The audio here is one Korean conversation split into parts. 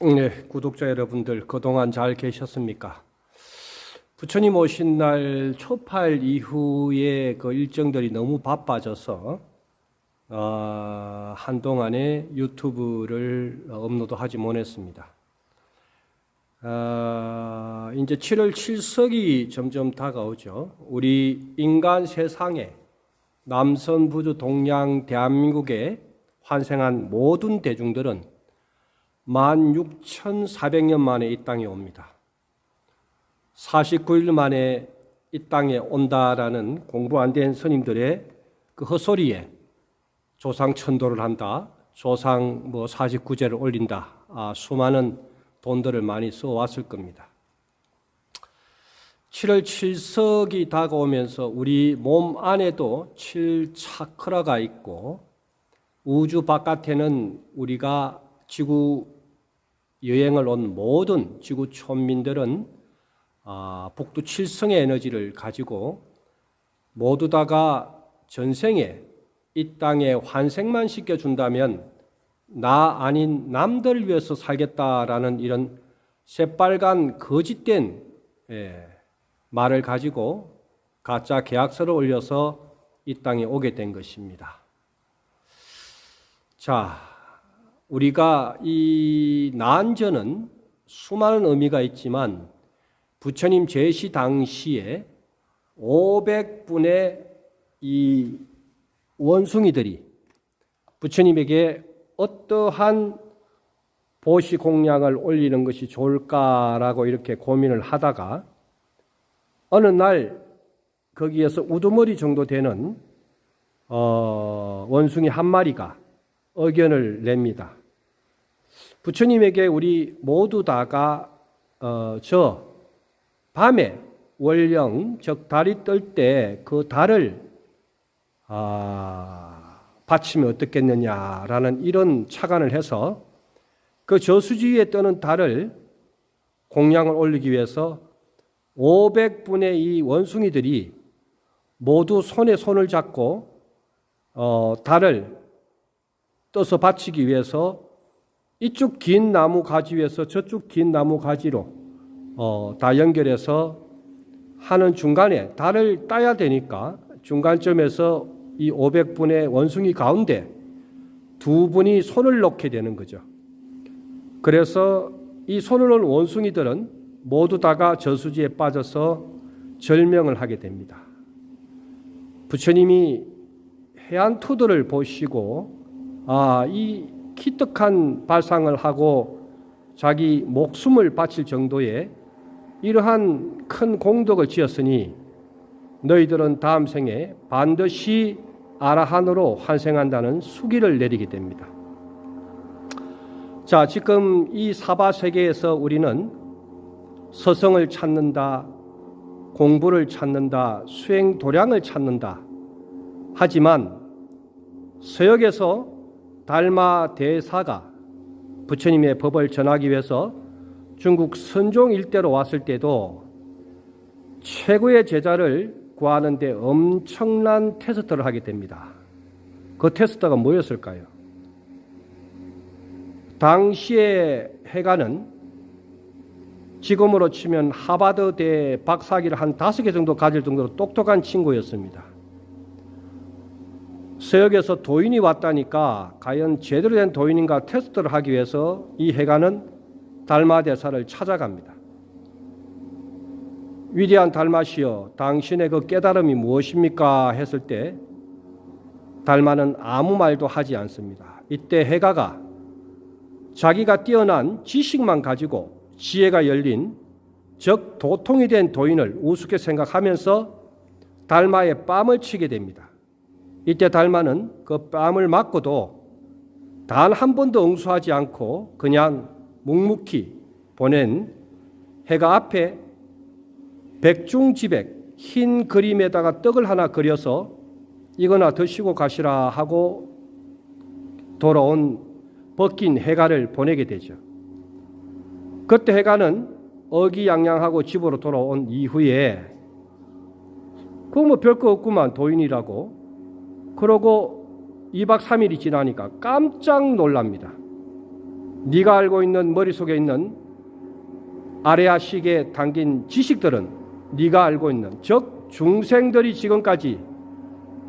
네, 구독자 여러분들 그동안 잘 계셨습니까? 부처님 오신 날 초팔 이후에 그 일정들이 너무 바빠져서 한동안에 유튜브를 업로드하지 못했습니다. 이제 7월 7석이 점점 다가오죠. 우리 인간 세상에 남선, 부주, 동양, 대한민국에 환생한 모든 대중들은 16,400년 만에 이 땅에 옵니다. 49일 만에 이 땅에 온다라는 공부 안 된 스님들의 그 헛소리에 조상 천도를 한다, 조상 49제를 올린다, 수많은 돈들을 많이 써왔을 겁니다. 7월 7석이 다가오면서 우리 몸 안에도 7차크라가 있고 우주 바깥에는 우리가 지구 여행을 온 모든 지구 촌민들은 북두 7성의 에너지를 가지고 모두 다가 전생에 이 땅에 환생만 시켜준다면 나 아닌 남들을 위해서 살겠다라는 이런 새빨간 거짓된 말을 가지고 가짜 계약서를 올려서 이 땅에 오게 된 것입니다. 자, 우리가 이 난전은 수많은 의미가 있지만 부처님 제시 당시에 500분의 이 원숭이들이 부처님에게 어떠한 보시 공양을 올리는 것이 좋을까라고 이렇게 고민을 하다가 어느 날 거기에서 우두머리 정도 되는 원숭이 한 마리가 의견을 냅니다. 부처님에게 우리 모두 다가 저 밤에 월령 즉 달이 뜰 때 그 달을 바치면 어떻겠느냐라는 이런 착안을 해서 그 저수지에 뜨는 달을 공양을 올리기 위해서 500분의 이 원숭이들이 모두 손에 손을 잡고 달을 떠서 바치기 위해서 이쪽 긴 나무 가지 위에서 저쪽 긴 나무 가지로 다 연결해서 하는 중간에 달을 따야 되니까 중간점에서 이 500분의 원숭이 가운데 두 분이 손을 놓게 되는 거죠. 그래서 이 손을 놓은 원숭이들은 모두 다가 저수지에 빠져서 절명을 하게 됩니다. 부처님이 해안투들을 보시고 이 기특한 발상을 하고 자기 목숨을 바칠 정도의 이러한 큰 공덕을 지었으니 너희들은 다음 생에 반드시 아라한으로 환생한다는 수기를 내리게 됩니다. 자, 지금 이 사바세계에서 우리는 서성을 찾는다, 공부를 찾는다, 수행도량을 찾는다. 하지만 서역에서 달마 대사가 부처님의 법을 전하기 위해서 중국 선종 일대로 왔을 때도 최고의 제자를 구하는 데 엄청난 테스트를 하게 됩니다. 그 테스트가 뭐였을까요? 당시의 해가는 지금으로 치면 하버드대 박사학위를 한 5개 정도 가질 정도로 똑똑한 친구였습니다. 서역에서 도인이 왔다니까 과연 제대로 된 도인인가 테스트를 하기 위해서 이 해가는 달마대사를 찾아갑니다. 위대한 달마시여, 당신의 그 깨달음이 무엇입니까? 했을 때 달마는 아무 말도 하지 않습니다. 이때 해가가 자기가 뛰어난 지식만 가지고 지혜가 열린 즉 도통이 된 도인을 우습게 생각하면서 달마의 뺨을 치게 됩니다. 이때 달마는 그 뺨을 맞고도 단 한 번도 응수하지 않고 그냥 묵묵히 보낸 해가 앞에 백중지백 흰 그림에다가 떡을 하나 그려서 이거나 드시고 가시라 하고 돌아온 벗긴 해가를 보내게 되죠. 그때 해가는 어기양양하고 집으로 돌아온 이후에 그거 별거 없구만 도인이라고 그러고 2박 3일이 지나니까 깜짝 놀랍니다. 네가 알고 있는 머릿속에 있는 아레아식에 담긴 지식들은 네가 알고 있는, 즉 중생들이 지금까지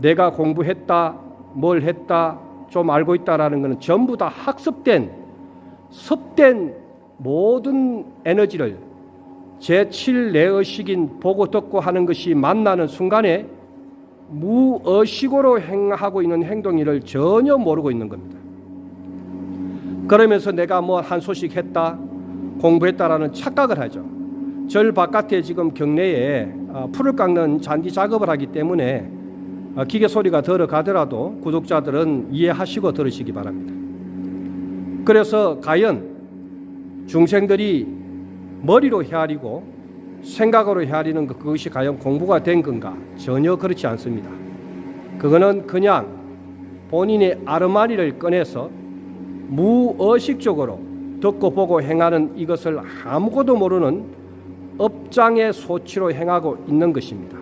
내가 공부했다, 뭘 했다, 좀 알고 있다라는 것은 전부 다 학습된, 습된 모든 에너지를 제7내의식인 보고 듣고 하는 것이 만나는 순간에 무의식으로 행하고 있는 행동을 전혀 모르고 있는 겁니다. 그러면서 내가 뭐 한 소식 했다, 공부했다라는 착각을 하죠. 절 바깥에 지금 경내에 풀을 깎는 잔디 작업을 하기 때문에 기계 소리가 들어가더라도 구독자들은 이해하시고 들으시기 바랍니다. 그래서 과연 중생들이 머리로 헤아리고 생각으로 헤아리는 그것이 과연 공부가 된 건가? 전혀 그렇지 않습니다. 그거는 그냥 본인의 아르마니를 꺼내서 무의식적으로 듣고 보고 행하는 이것을 아무것도 모르는 업장의 소치로 행하고 있는 것입니다.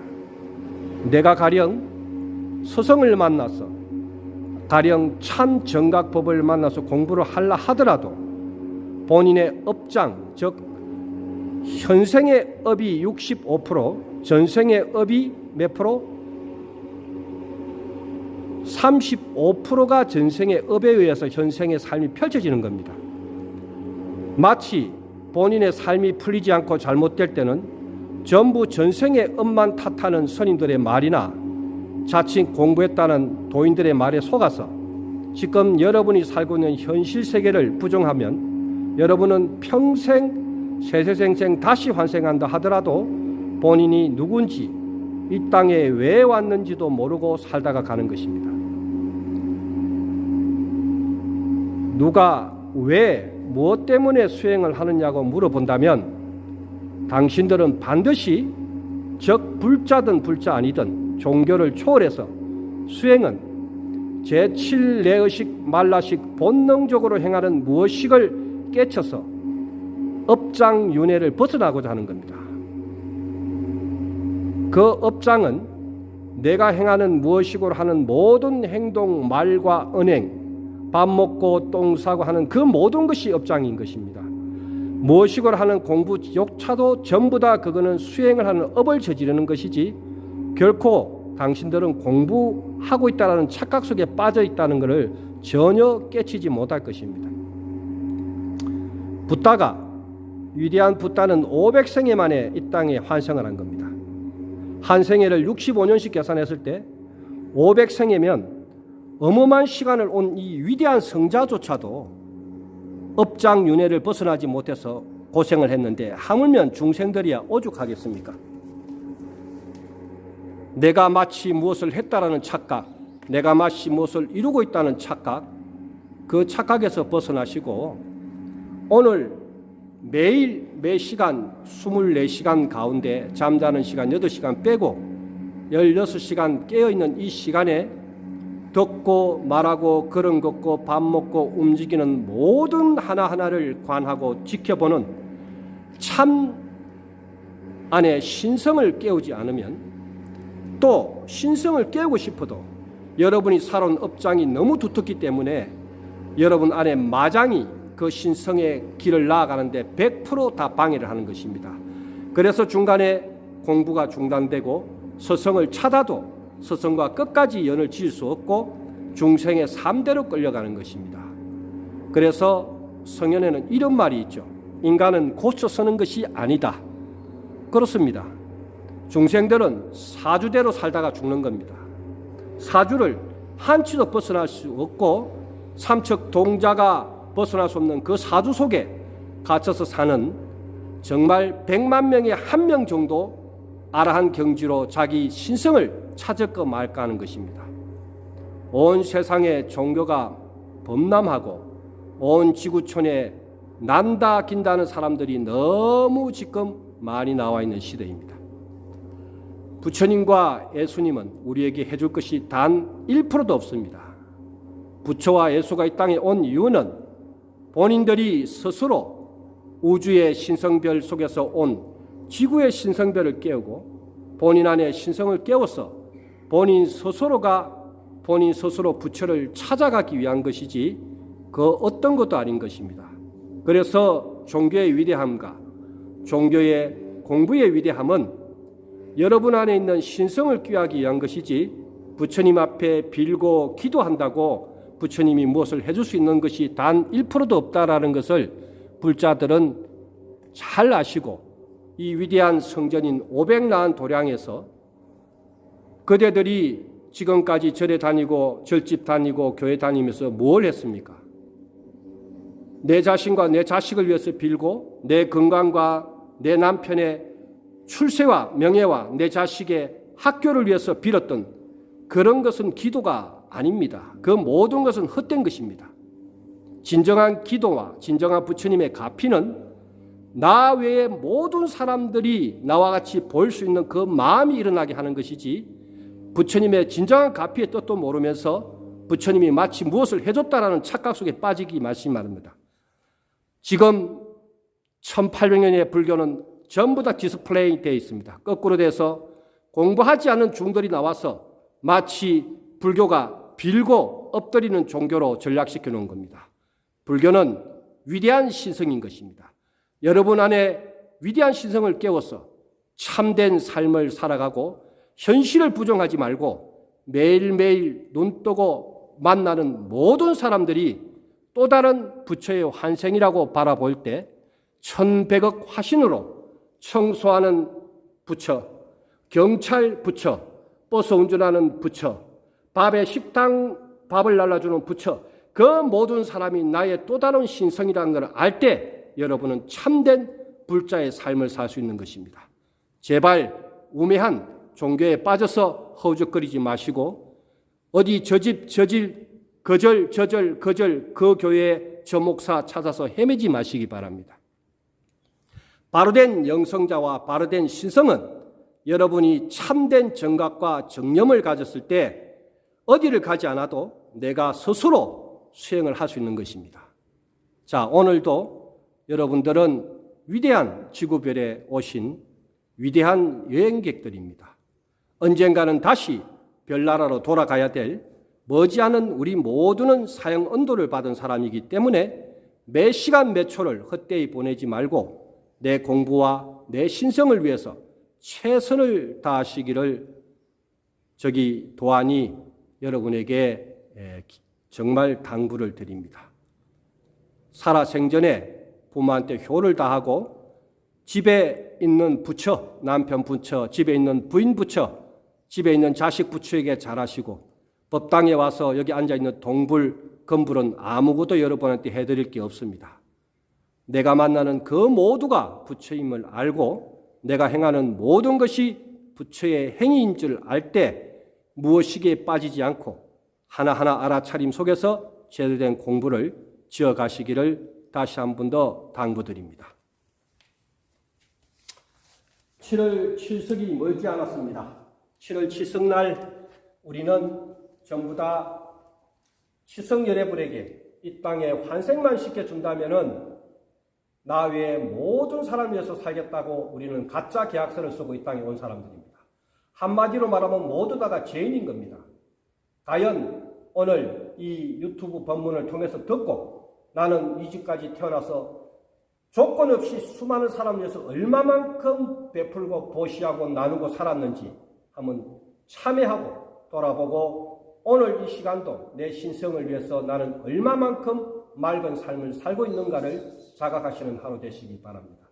내가 가령 스승을 만나서, 가령 참 정각법을 만나서 공부를 하려 하더라도 본인의 업장, 즉 현생의 업이 65%, 전생의 업이 몇 프로? 35%가 전생의 업에 의해서 현생의 삶이 펼쳐지는 겁니다. 마치 본인의 삶이 풀리지 않고 잘못될 때는 전부 전생의 업만 탓하는 스님들의 말이나 자칭 공부했다는 도인들의 말에 속아서 지금 여러분이 살고 있는 현실 세계를 부정하면 여러분은 평생 세세생생 다시 환생한다 하더라도 본인이 누군지, 이 땅에 왜 왔는지도 모르고 살다가 가는 것입니다. 누가 왜, 무엇 때문에 수행을 하느냐고 물어본다면 당신들은 반드시, 즉 불자든 불자 아니든 종교를 초월해서 수행은 제7내의식 말라식 본능적으로 행하는 무의식을 깨쳐서 업장윤회를 벗어나고자 하는 겁니다. 그 업장은 내가 행하는 무의식으로 하는 모든 행동, 말과 언행, 밥 먹고 똥 싸고 하는 그 모든 것이 업장인 것입니다. 무의식으로 하는 공부조차도 전부 다 그거는 수행을 하는 업을 저지르는 것이지 결코 당신들은 공부하고 있다는 착각 속에 빠져 있다는 것을 전혀 깨치지 못할 것입니다. 붓다가, 위대한 붓다는 500생애 만에 이 땅에 환생을 한 겁니다. 한 생애를 65년씩 계산했을 때 500생애면 어마어마한 시간을 온 이 위대한 성자조차도 업장윤회를 벗어나지 못해서 고생을 했는데 하물며 중생들이야 오죽하겠습니까? 내가 마치 무엇을 했다라는 착각, 내가 마치 무엇을 이루고 있다는 착각, 그 착각에서 벗어나시고 오늘 매일 매 시간 24시간 가운데 잠자는 시간 8시간 빼고 16시간 깨어있는 이 시간에 듣고 말하고 걸음 걷고 밥 먹고 움직이는 모든 하나하나를 관하고 지켜보는 참 안에 신성을 깨우지 않으면, 또 신성을 깨우고 싶어도 여러분이 살아온 업장이 너무 두텁기 때문에 여러분 안에 마장이 그 신성의 길을 나아가는데 100% 다 방해를 하는 것입니다. 그래서 중간에 공부가 중단되고 스승을 찾아도 스승과 끝까지 연을 지을 수 없고 중생의 3대로 끌려가는 것입니다. 그래서 성현에는 이런 말이 있죠. 인간은 고쳐 서는 것이 아니다. 그렇습니다. 중생들은 사주대로 살다가 죽는 겁니다. 사주를 한치도 벗어날 수 없고 삼척 동자가 벗어날 수 없는 그 사주 속에 갇혀서 사는 정말 100만 명에 1명 정도 아라한 경지로 자기 신성을 찾을까 말까 하는 것입니다. 온 세상에 종교가 범람하고 온 지구촌에 난다 긴다는 사람들이 너무 지금 많이 나와 있는 시대입니다. 부처님과 예수님은 우리에게 해줄 것이 단 1%도 없습니다. 부처와 예수가 이 땅에 온 이유는 본인들이 스스로 우주의 신성별 속에서 온 지구의 신성별을 깨우고 본인 안에 신성을 깨워서 본인 스스로 부처를 찾아가기 위한 것이지 그 어떤 것도 아닌 것입니다. 그래서 종교의 위대함과 종교의 공부의 위대함은 여러분 안에 있는 신성을 꾀하기 위한 것이지 부처님 앞에 빌고 기도한다고 부처님이 무엇을 해줄 수 있는 것이 단 1%도 없다라는 것을 불자들은 잘 아시고 이 위대한 성전인 500난 도량에서 그대들이 지금까지 절에 다니고 절집 다니고 교회 다니면서 뭘 했습니까? 내 자신과 내 자식을 위해서 빌고 내 건강과 내 남편의 출세와 명예와 내 자식의 학교를 위해서 빌었던 그런 것은 기도가 아닙니다. 그 모든 것은 헛된 것입니다. 진정한 기도와 진정한 부처님의 가피는 나 외의 모든 사람들이 나와 같이 볼 수 있는 그 마음이 일어나게 하는 것이지 부처님의 진정한 가피의 뜻도 모르면서 부처님이 마치 무엇을 해줬다라는 착각 속에 빠지기 마시기 바랍니다. 지금 1800년의 불교는 전부 다 디스플레이 되어 있습니다. 거꾸로 돼서 공부하지 않은 중들이 나와서 마치 불교가 빌고 엎드리는 종교로 전락시켜 놓은 겁니다. 불교는 위대한 신성인 것입니다. 여러분 안에 위대한 신성을 깨워서 참된 삶을 살아가고 현실을 부정하지 말고 매일매일 눈 뜨고 만나는 모든 사람들이 또 다른 부처의 환생이라고 바라볼 때 1100억 화신으로 청소하는 부처, 경찰 부처, 버스 운전하는 부처, 밥에 식당 밥을 날라주는 부처, 그 모든 사람이 나의 또 다른 신성이라는 것을 알 때 여러분은 참된 불자의 삶을 살 수 있는 것입니다. 제발 우매한 종교에 빠져서 허우적거리지 마시고 어디 저 집 저질 거절 그 교회 저 목사 찾아서 헤매지 마시기 바랍니다. 바로된 영성자와 바로된 신성은 여러분이 참된 정각과 정념을 가졌을 때 어디를 가지 않아도 내가 스스로 수행을 할 수 있는 것입니다. 자, 오늘도 여러분들은 위대한 지구별에 오신 위대한 여행객들입니다. 언젠가는 다시 별나라로 돌아가야 될 머지않은 우리 모두는 사형 언도를 받은 사람이기 때문에 매 시간 몇 초를 헛되이 보내지 말고 내 공부와 내 신성을 위해서 최선을 다하시기를 도안이 여러분에게 정말 당부를 드립니다. 살아생전에 부모한테 효를 다하고 집에 있는 부처, 남편 부처, 집에 있는 부인 부처, 집에 있는 자식 부처에게 잘하시고 법당에 와서 여기 앉아있는 동불, 건불은 아무것도 여러분한테 해드릴 게 없습니다. 내가 만나는 그 모두가 부처임을 알고 내가 행하는 모든 것이 부처의 행위인 줄 알 때 무엇이기에 빠지지 않고 하나하나 알아차림 속에서 제대로 된 공부를 지어가시기를 다시 한 번 더 당부드립니다. 7월 7석이 멀지 않았습니다. 7월 7석날 우리는 전부 다 치성열애불에게 이 땅에 환생만 시켜준다면은 나 외에 모든 사람 위해서 살겠다고 우리는 가짜 계약서를 쓰고 이 땅에 온 사람들입니다. 한마디로 말하면 모두 다가 죄인인 겁니다. 과연 오늘 이 유튜브 법문을 통해서 듣고 나는 이 집까지 태어나서 조건 없이 수많은 사람 위해서 얼마만큼 베풀고 보시하고 나누고 살았는지 한번 참회하고 돌아보고 오늘 이 시간도 내 신성을 위해서 나는 얼마만큼 맑은 삶을 살고 있는가를 자각하시는 하루 되시기 바랍니다.